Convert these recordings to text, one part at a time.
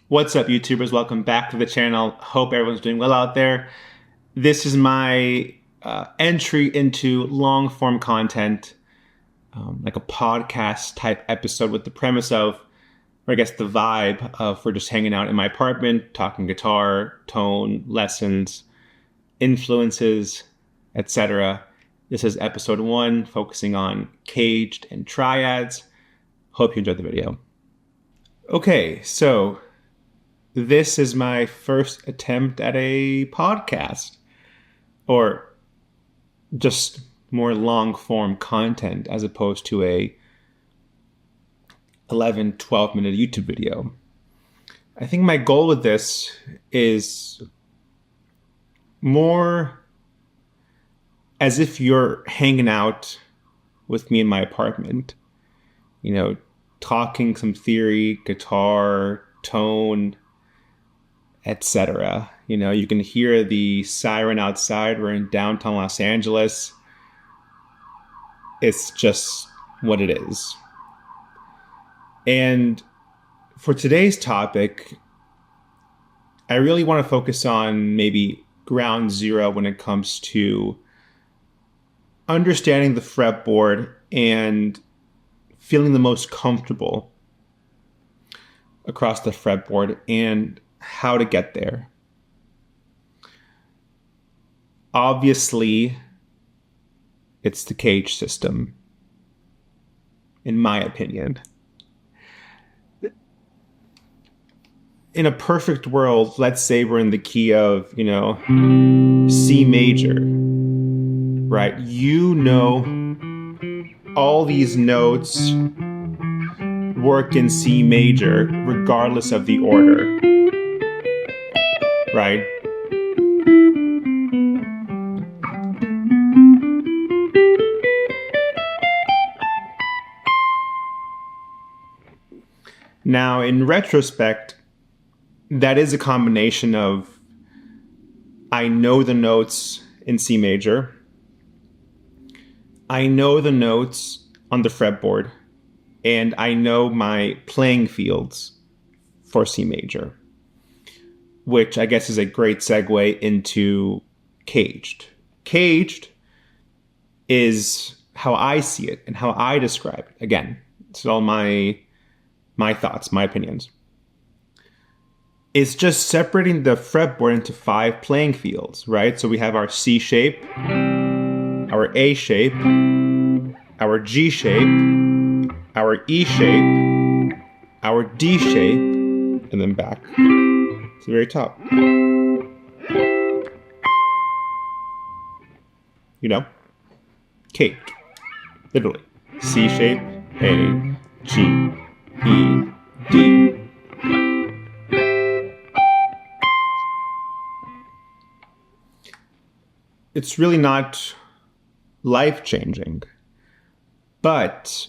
What's up, YouTubers? Welcome back to the channel. Hope everyone's doing well out there. This is my entry into long-form content, like a podcast type episode with the premise of, or I guess the vibe of, we're just hanging out in my apartment, talking guitar, tone, lessons, influences, etc. This is episode 1, focusing on CAGED and Triads. Hope you enjoyed the video. Okay, so this is my first attempt at a podcast, or just more long-form content as opposed to a 11, 12-minute YouTube video. I think my goal with this is more as if you're hanging out with me in my apartment, you know, talking some theory, guitar, tone, etc. You know, you can hear the siren outside. We're in downtown Los Angeles. It's just what it is. And for today's topic, I really want to focus on maybe ground zero when it comes to understanding the fretboard and feeling the most comfortable across the fretboard and how to get there. Obviously, it's the CAGED system, in my opinion. In a perfect world, let's say we're in the key of, C major, right? You know, all these notes work in C major regardless of the order, right? Now, in retrospect, that is a combination of I know the notes in C major, I know the notes on the fretboard, and I know my playing fields for C major, which I guess is a great segue into CAGED. CAGED is how I see it and how I describe it. Again, it's all my thoughts, my opinions. It's just separating the fretboard into 5 playing fields, right? So we have our C shape, our A shape, our G shape, our E shape, our D shape, and then back to the very top. CAGED. Literally. C shape, A, G, E, D. It's really not life-changing, but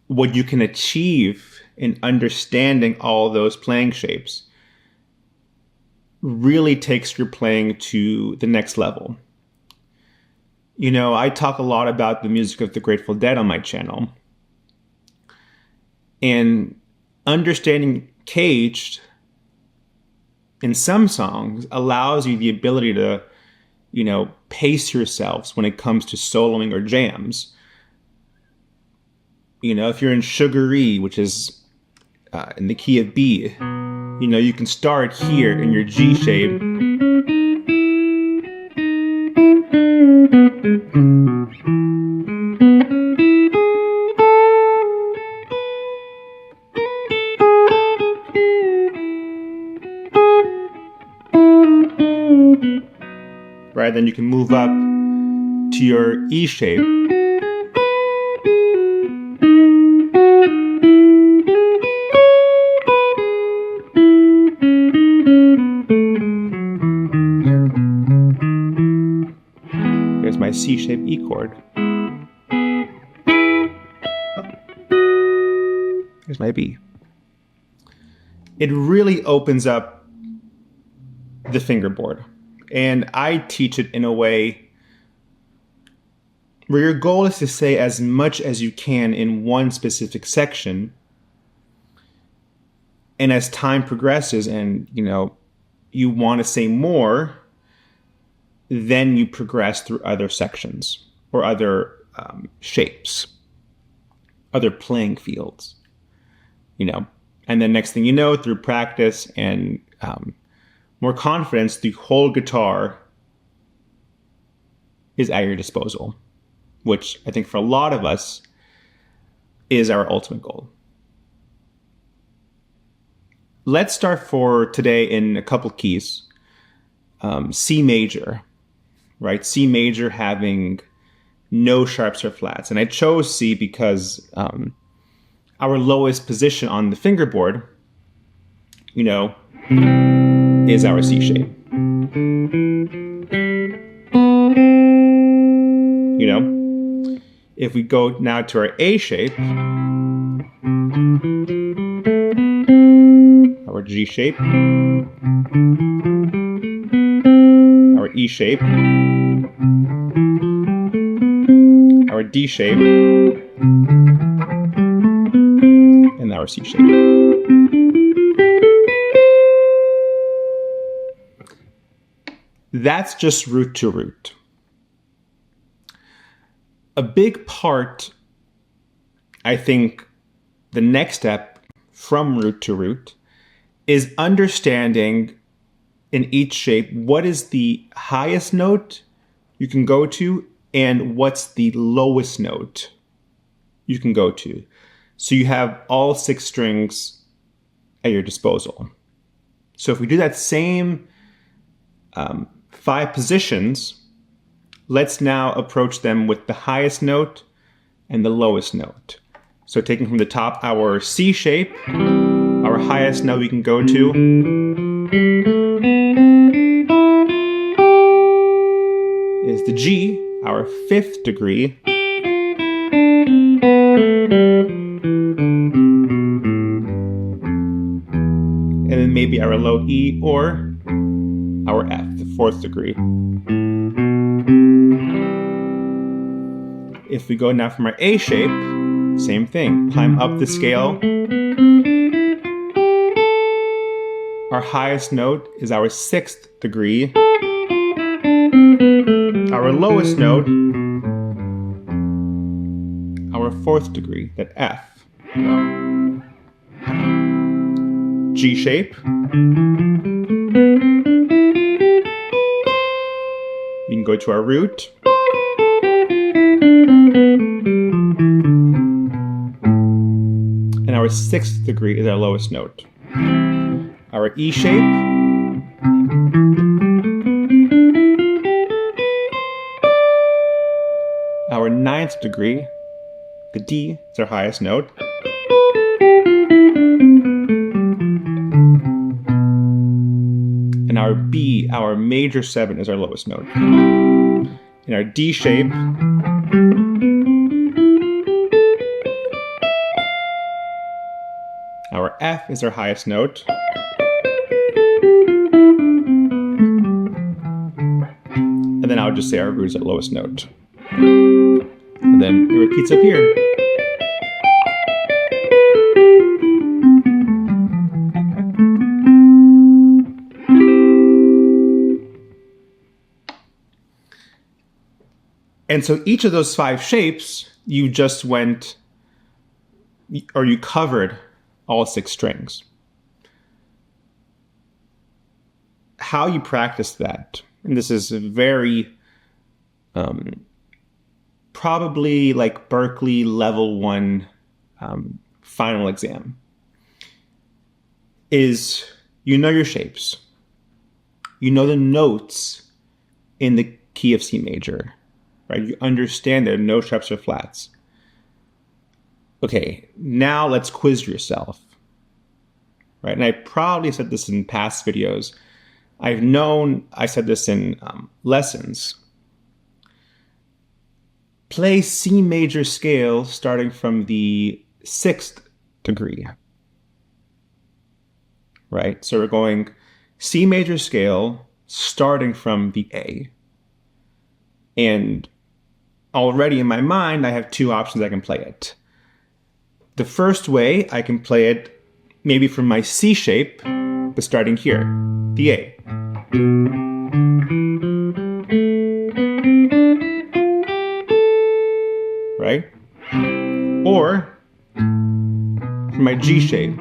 what you can achieve in understanding all those playing shapes really takes your playing to the next level. I talk a lot about the music of the Grateful Dead on my channel, and understanding CAGED in some songs allows you the ability to pace yourselves when it comes to soloing or jams. If you're in Sugar-E, which is in the key of B, you can start here in your G shape. Right, then you can move up to your E shape. There's my C shape E chord. Here's my B. It really opens up the fingerboard. And I teach it in a way where your goal is to say as much as you can in one specific section And as time progresses and, you want to say more, then you progress through other sections or other shapes, other playing fields, And then next thing you know, through practice and more confidence, the whole guitar is at your disposal, which I think for a lot of us is our ultimate goal. Let's start for today in a couple keys. C major, right? C major having no sharps or flats. And I chose C because our lowest position on the fingerboard, is our C shape. If we go now to our A shape, our G shape, our E shape, our D shape, and our C shape. That's just root to root. A big part, I think, the next step from root to root is understanding in each shape what is the highest note you can go to and what's the lowest note you can go to. So you have all 6 strings at your disposal. So if we do that same 5 positions, let's now approach them with the highest note and the lowest note. So taking from the top our C shape, our highest note we can go to is the G, our 5th degree. And then maybe our low E or our F, the 4th degree. If we go now from our A shape, same thing. Climb up the scale. Our highest note is our 6th degree. Our lowest note, our 4th degree, that F. G shape. We can go to our root. And our 6th degree is our lowest note. Our E shape. Our 9th degree, the D, is our highest note. And our B, our major 7, is our lowest note. In our D shape, our F is our highest note. And then I would just say our root is our lowest note. And then it repeats up here. And so each of those 5 shapes, you just went, or you covered all 6 strings. How you practice that, and this is very, probably like Berklee level 1 final exam, is you know your shapes. You know the notes in the key of C major, right? You understand there are no sharps or flats. Okay, now let's quiz yourself, right? And I probably said this in past videos. I said this in lessons. Play C major scale starting from the 6th degree, right? So we're going C major scale starting from the A. And already in my mind, I have 2 options I can play it. The first way I can play it maybe from my C shape, but starting here, the A. Right? Or from my G shape.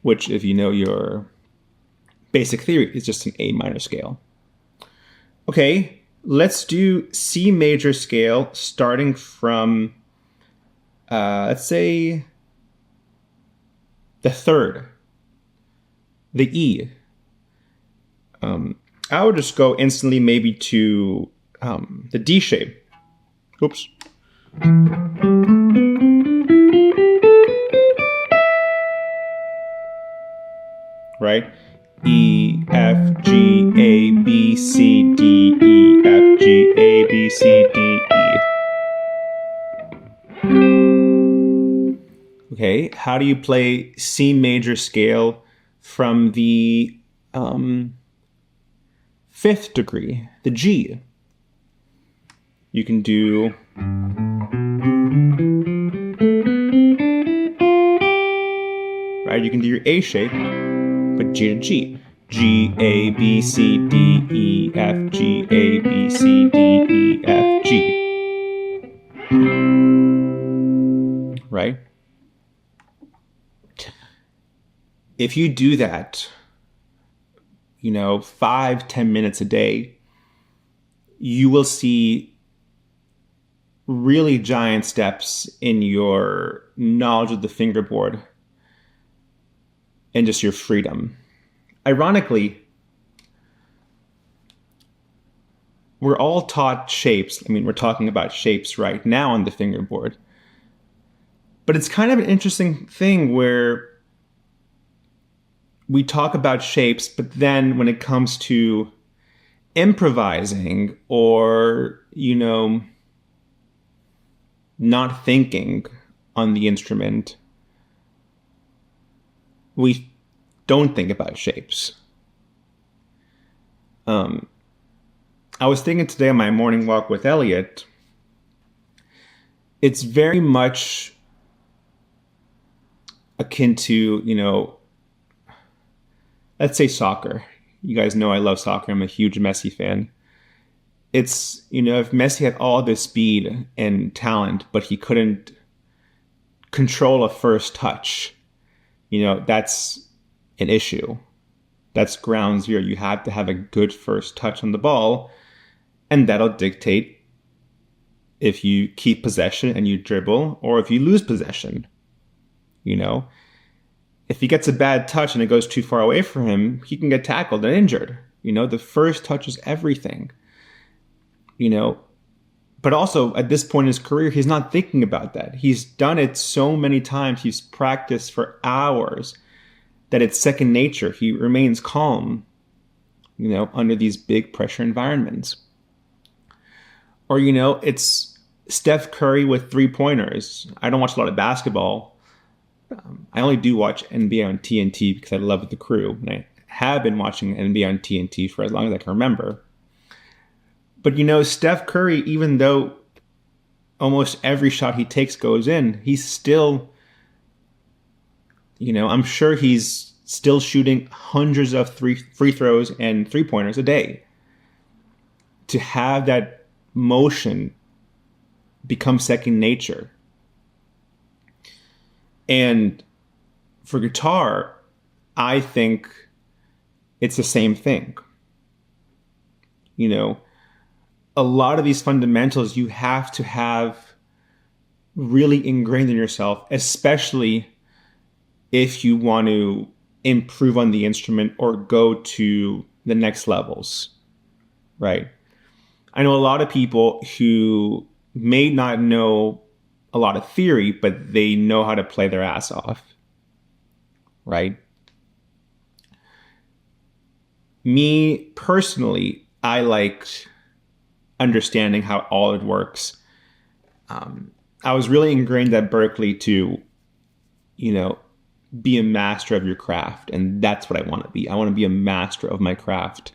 Which, if you know your basic theory, is just an A minor scale. Okay, let's do C major scale starting from, let's say, the third, the E. I would just go instantly maybe to the D shape. Oops. Right? E, F, G, A, B, C, D, E, F, G, A, B, C, D, E. Okay, how do you play C major scale from the fifth degree, the G? You can do right, you can do your A shape, but G to G. G, A, B, C, D, E, F, G, A, B, C, D, E, F, G. Right? If you do that, 5-10 minutes a day, you will see really giant steps in your knowledge of the fingerboard and just your freedom. Ironically, we're all taught shapes. I mean, we're talking about shapes right now on the fingerboard. But it's kind of an interesting thing where we talk about shapes, but then when it comes to improvising or, not thinking on the instrument, we don't think about shapes. I was thinking today on my morning walk with Elliot, it's very much akin to, let's say soccer. You guys know I love soccer. I'm a huge Messi fan. It's, if Messi had all this speed and talent, but he couldn't control a first touch, that's an issue. That's ground zero. You have to have a good first touch on the ball, and that'll dictate if you keep possession and you dribble or if you lose possession. If he gets a bad touch and it goes too far away from him, he can get tackled and injured. The first touch is everything. But also at this point in his career, he's not thinking about that. He's done it so many times. He's practiced for hours that it's second nature. He remains calm, under these big pressure environments. Or, it's Steph Curry with 3-pointers. I don't watch a lot of basketball. I only do watch NBA on TNT because I love the crew. And I have been watching NBA on TNT for as long as I can remember. But, Steph Curry, even though almost every shot he takes goes in, he's still, I'm sure he's still shooting hundreds of free throws and 3-pointers a day. To have that motion become second nature. And for guitar, I think it's the same thing. A lot of these fundamentals you have to have really ingrained in yourself, especially if you want to improve on the instrument or go to the next levels, right? I know a lot of people who may not know a lot of theory, but they know how to play their ass off, right? Me personally, I liked understanding how all it works. I was really ingrained at Berklee to, be a master of your craft. And that's what I want to be. I want to be a master of my craft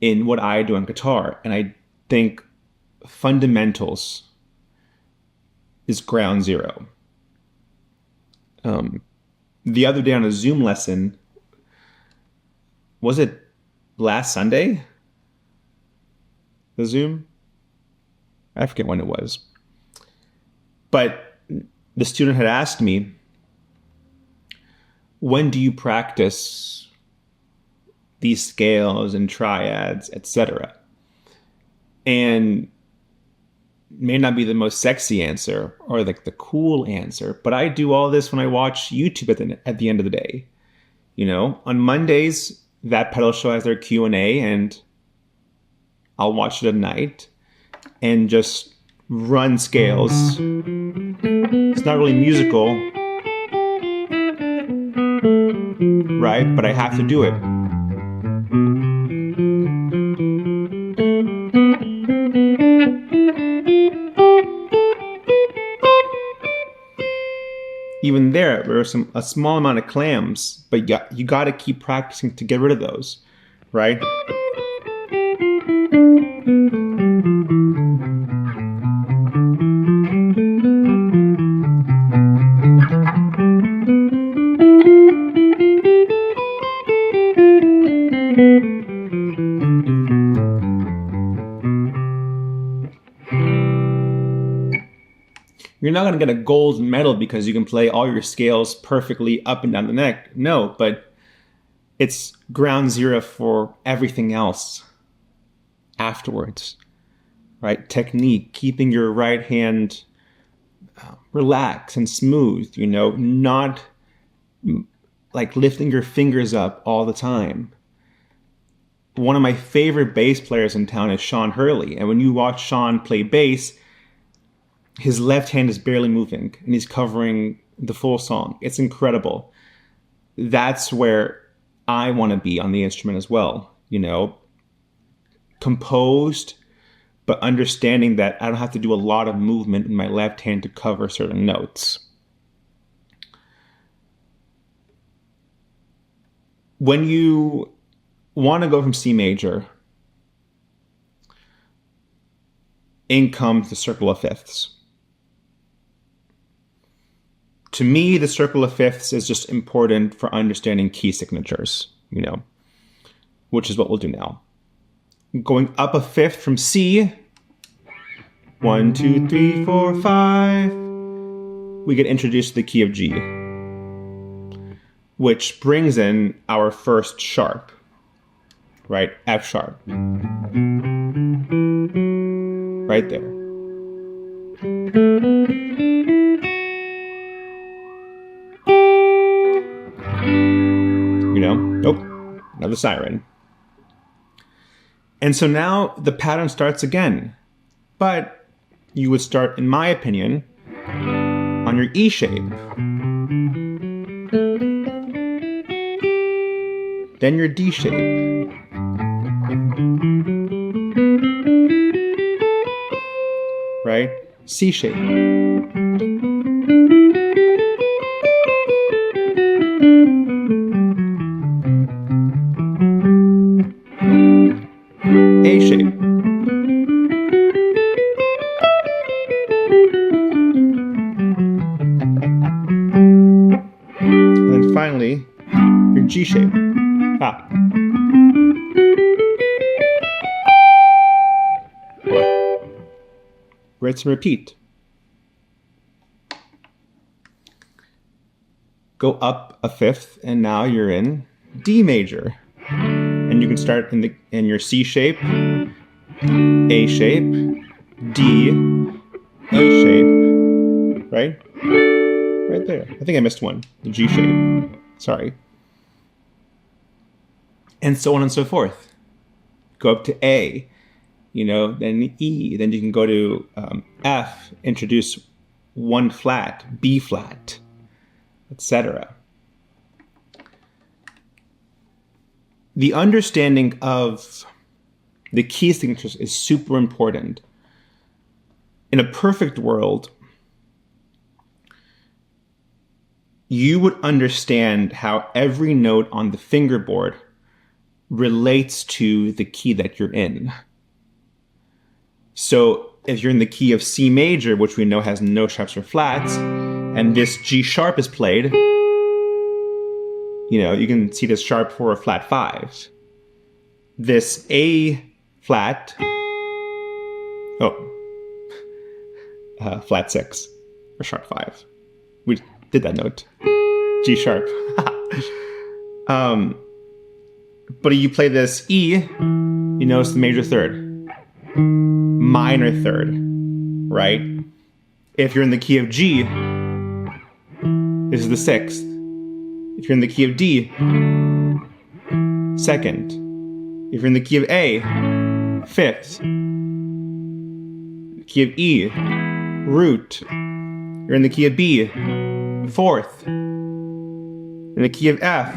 in what I do on guitar. And I think fundamentals is ground zero. The other day on a Zoom lesson, was it last Sunday? The Zoom? I forget when it was. But the student had asked me, when do you practice these scales and triads, etc.? And may not be the most sexy answer or like the cool answer, but I do all this when I watch YouTube at the end of the day. You know, on Mondays, that pedal show has their Q&A, and I'll watch it at night and just run scales. It's not really musical, right? But I have to do it. Even there are a small amount of clams, but you got to keep practicing to get rid of those, right? You're not going to get a gold medal because you can play all your scales perfectly up and down the neck. No, but it's ground zero for everything else afterwards, right? Technique, keeping your right hand relaxed and smooth, you know, not like lifting your fingers up all the time. One of my favorite bass players in town is Sean Hurley. And when you watch Sean play bass, his left hand is barely moving and he's covering the full song. It's incredible. That's where I want to be on the instrument as well. You know, composed, but understanding that I don't have to do a lot of movement in my left hand to cover certain notes. When you want to go from C major, in comes the circle of fifths. To me, the circle of fifths is just important for understanding key signatures, you know, which is what we'll do now. Going up a fifth from C, 1, 2, 3, 4, 5, we get introduced to the key of G, which brings in our first sharp, right? F sharp. Right there. You know? Nope. Another siren. And so now the pattern starts again. But you would start, in my opinion, on your E shape. Then your D shape. Right? C shape. A shape. And then finally, your G shape. Ah. Rinse and repeat. Go up a fifth, and now you're in D major. And you can start in your C shape, A shape, D, E shape, right? Right there. I think I missed one. The G shape. Sorry. And so on and so forth. Go up to A, you know, then E, then you can go to F, introduce one flat, B flat, etc. The understanding of the key signatures is super important. In a perfect world, you would understand how every note on the fingerboard relates to the key that you're in. So if you're in the key of C major, which we know has no sharps or flats, and this G sharp is played, you can see this sharp 4 or flat 5. This A flat, flat 6 or sharp 5. We did that note. G sharp. But you play this E, you notice the major third, minor third, right? If you're in the key of G, this is the 6th. If you're in the key of D, 2nd. If you're in the key of A, 5th. The key of E, root. You're in the key of B, 4th. In the key of F,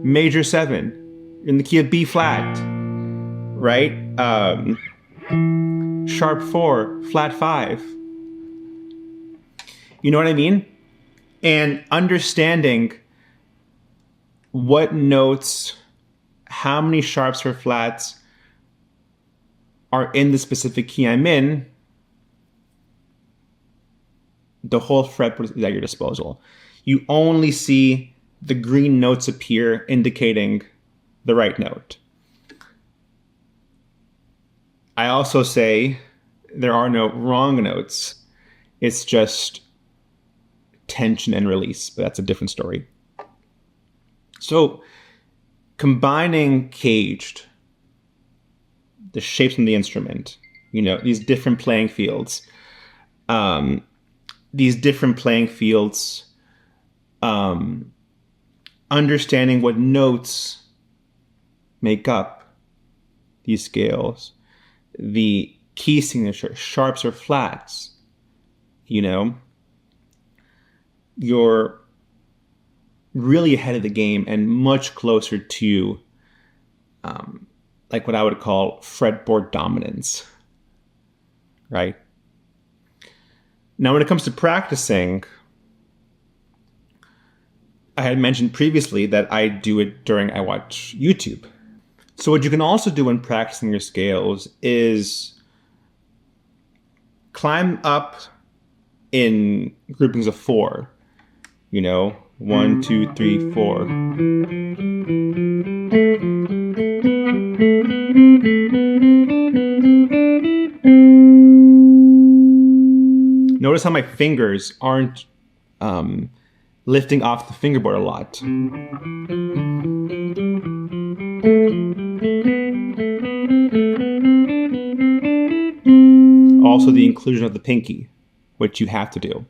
major 7. In the key of B flat, right? Sharp 4, flat 5. You know what I mean? And understanding what notes, how many sharps or flats are in the specific key I'm in, the whole fretboard is at your disposal. You only see the green notes appear indicating the right note. I also say there are no wrong notes. It's just tension and release, but that's a different story. So combining CAGED, the shapes in the instrument, these different playing fields, understanding what notes make up these scales, the key signature, sharps or flats, you're really ahead of the game and much closer to like what I would call fretboard dominance, right? Now, when it comes to practicing, I had mentioned previously that I do it during I watch YouTube. So what you can also do when practicing your scales is climb up in groupings of 4. 1, 2, 3, 4. Notice how my fingers aren't lifting off the fingerboard a lot. Also the inclusion of the pinky, which you have to do.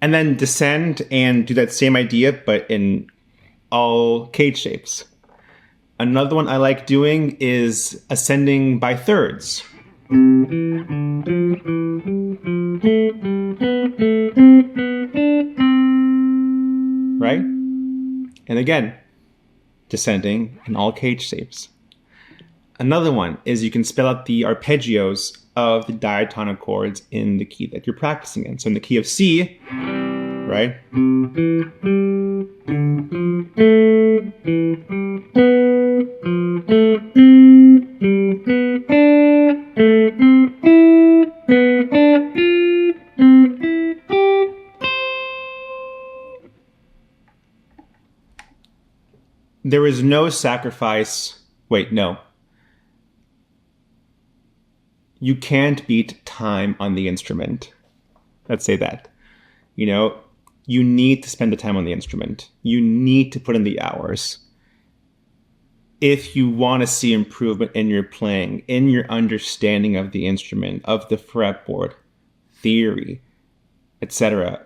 And then descend and do that same idea, but in all CAGED shapes. Another one I like doing is ascending by thirds. Right? And again, descending in all CAGED shapes. Another one is you can spell out the arpeggios of the diatonic chords in the key that you're practicing in. So in the key of C, right? There is no sacrifice. Wait, no. You can't beat time on the instrument. Let's say that. You need to spend the time on the instrument. You need to put in the hours. If you want to see improvement in your playing, in your understanding of the instrument, of the fretboard, theory, etc.,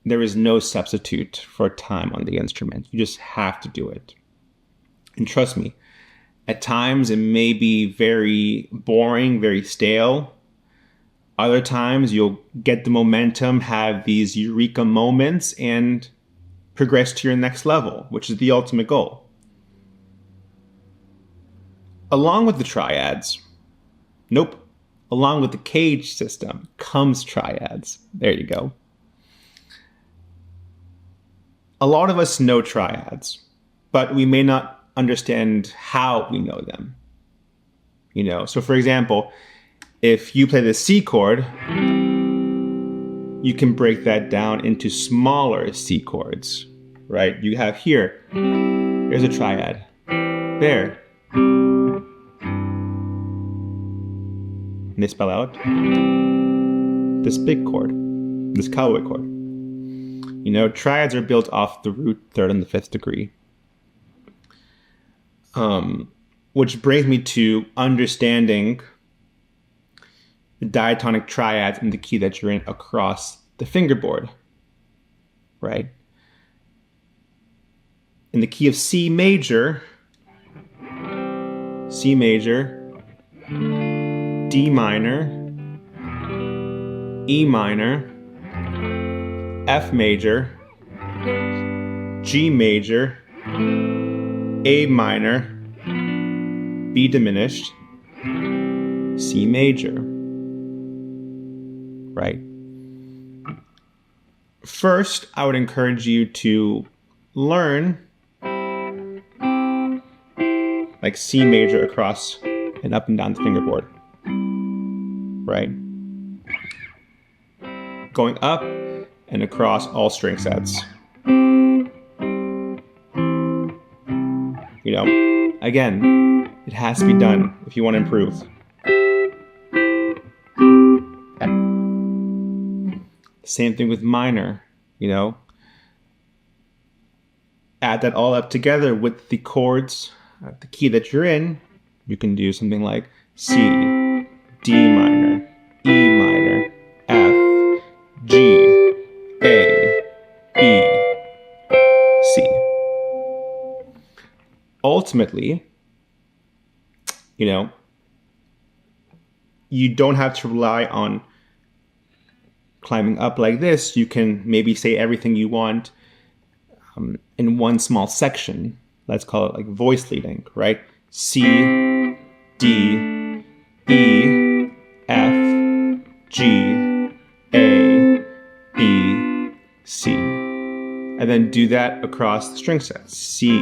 there is no substitute for time on the instrument. You just have to do it. And trust me, at times it may be very boring, very stale. Other times you'll get the momentum, have these eureka moments, and progress to your next level, which is the ultimate goal. Along with the triads, along with the CAGED system comes triads. There you go. A lot of us know triads, but we may not understand how we know them. So for example, if you play the C chord, you can break that down into smaller C chords, right? You have here's a triad. There. And they spell out this big chord, this cowboy chord. Triads are built off the root, third, and the fifth degree. Which brings me to understanding the diatonic triads in the key that you're in across the fingerboard, right? In the key of C major, D minor, E minor, F major, G major, A minor, B diminished, C major, right? First, I would encourage you to learn like C major across and up and down the fingerboard, right? Going up and across all string sets. Again, it has to be done if you want to improve. Same thing with minor, Add that all up together with the chords, the key that you're in. You can do something like C, D minor, E minor, F, G, A, B, C. Ultimately, you don't have to rely on climbing up like this. You can maybe say everything you want in one small section. Let's call it like voice leading, right? C, D, E, F, G, A, B, C. And then do that across the string sets. C,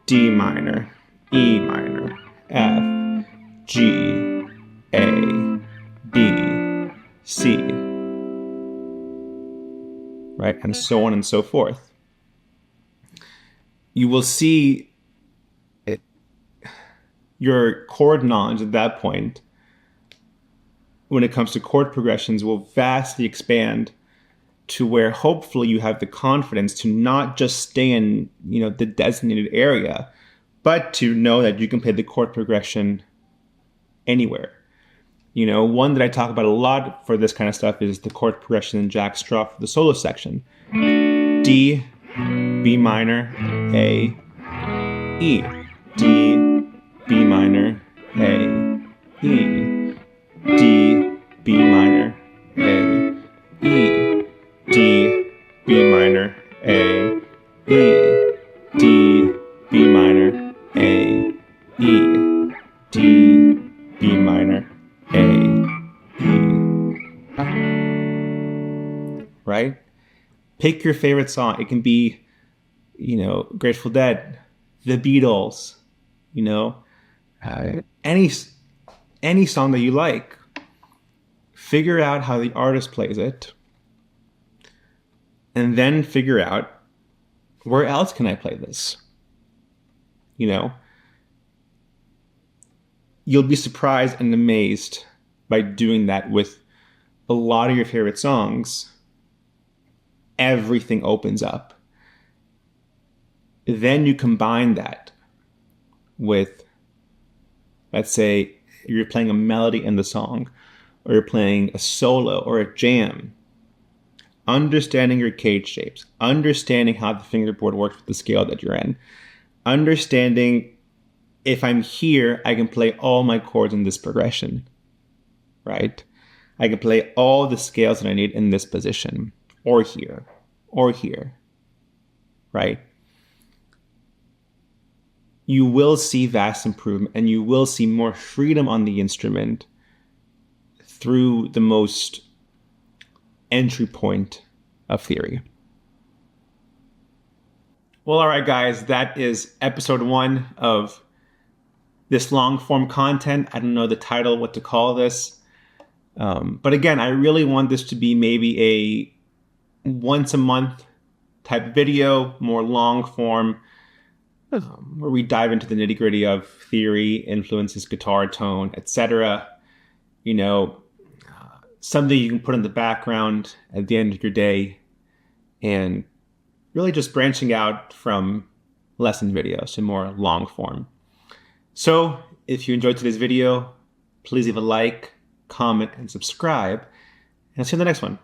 D minor, E minor, F, G, A, B, C. Right? And so on and so forth. You will see your chord knowledge at that point, when it comes to chord progressions, will vastly expand to where hopefully you have the confidence to not just stay in, the designated area, but to know that you can play the chord progression anywhere. One that I talk about a lot for this kind of stuff is the chord progression in jack straw for the solo section. D, B minor, A, E. D, B minor, A, E. D, B minor, A, E. D, B minor, A, E. D, B minor, A, E. D, B minor, A, E. Right? Pick your favorite song. It can be, Grateful Dead, The Beatles, any song that you like. Figure out how the artist plays it, and then figure out, where else can I play this? You'll be surprised and amazed by doing that with a lot of your favorite songs. Everything opens up. Then you combine that with, let's say, you're playing a melody in the song, or you're playing a solo or a jam. Understanding your CAGED shapes, understanding how the fingerboard works with the scale that you're in, understanding if I'm here, I can play all my chords in this progression, right? I can play all the scales that I need in this position, or here, right? You will see vast improvement, and you will see more freedom on the instrument through the most entry point of theory. Well, all right, guys, that is episode 1 of this long form content. I don't know the title, what to call this. But again, I really want this to be maybe a once a month type video, more long form, where we dive into the nitty gritty of theory, influences, guitar tone, etc. Something you can put in the background at the end of your day, and really just branching out from lesson videos to more long form. So if you enjoyed today's video, please leave a like, comment, and subscribe. And I'll see you in the next one.